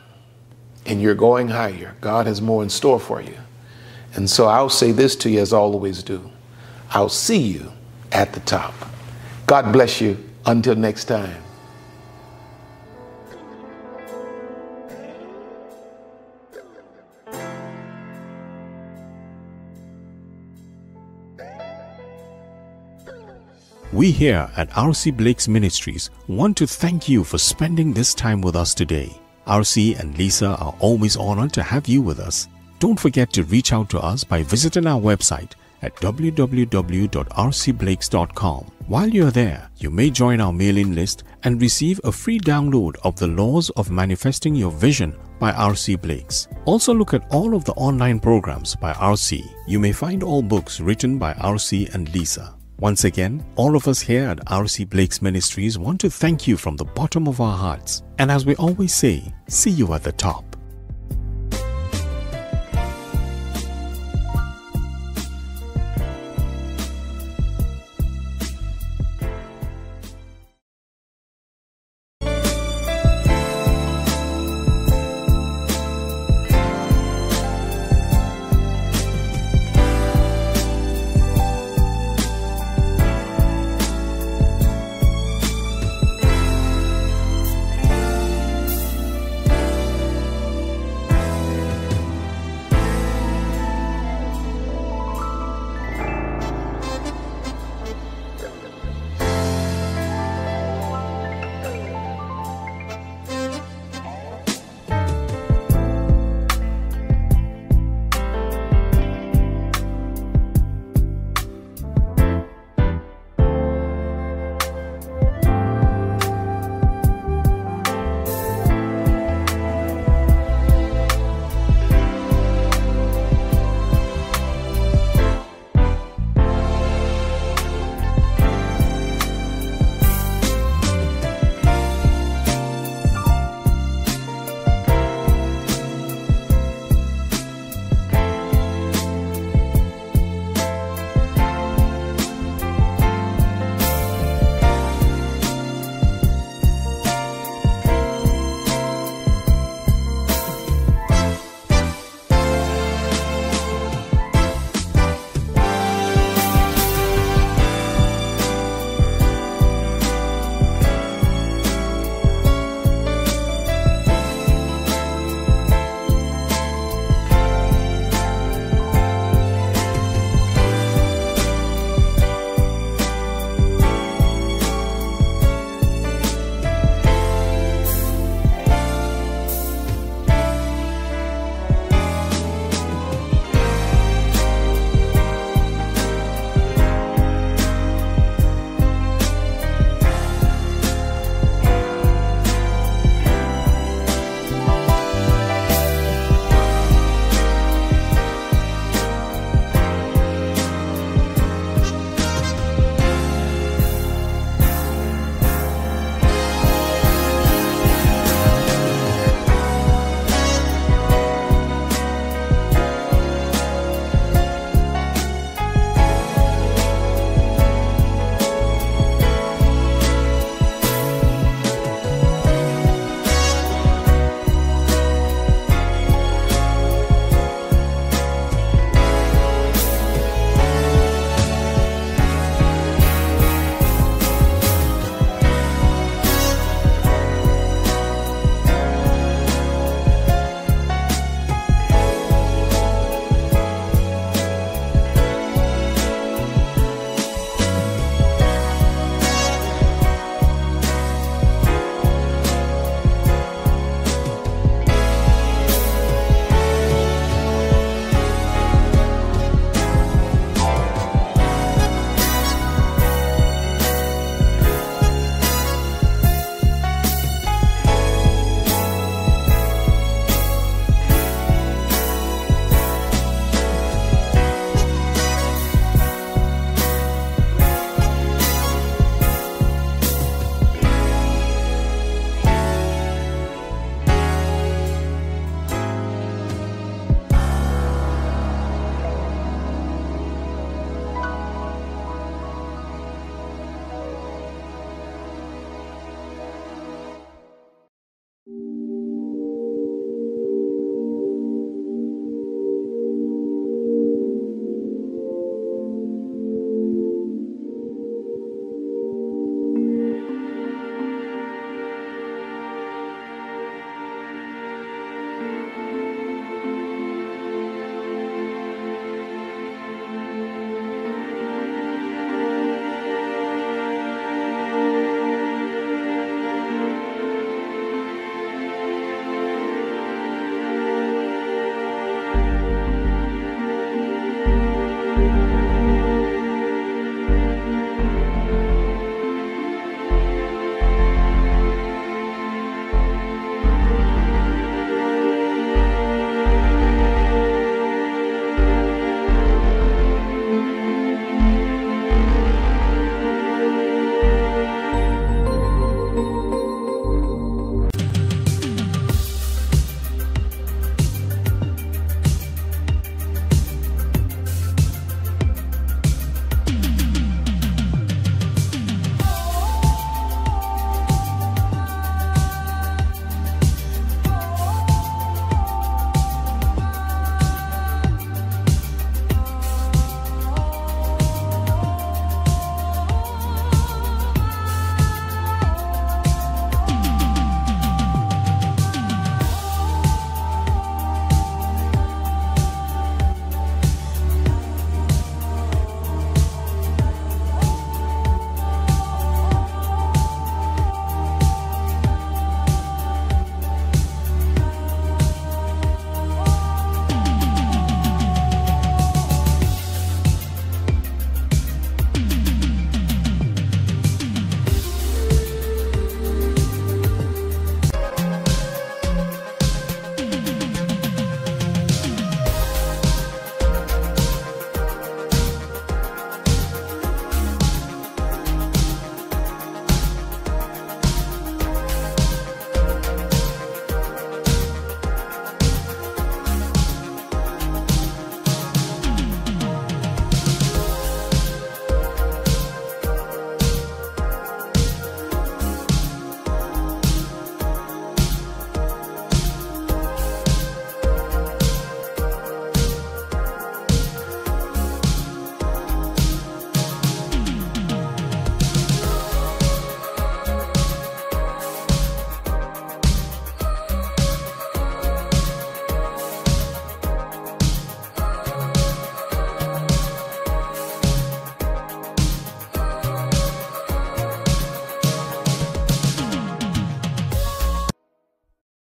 and you're going higher. God has more in store for you. And so I'll say this to you, as I always do. I'll see you at the top. God bless you. Until next time. We here at R.C. Blake's Ministries want to thank you for spending this time with us today. R.C. and Lisa are always honored to have you with us. Don't forget to reach out to us by visiting our website at www.rcblakes.com. While you're there, you may join our mailing list and receive a free download of The Laws of Manifesting Your Vision by R.C. Blakes. Also look at all of the online programs by R.C. You may find all books written by R.C. and Lisa. Once again, all of us here at R.C. Blake's Ministries want to thank you from the bottom of our hearts. And as we always say, see you at the top.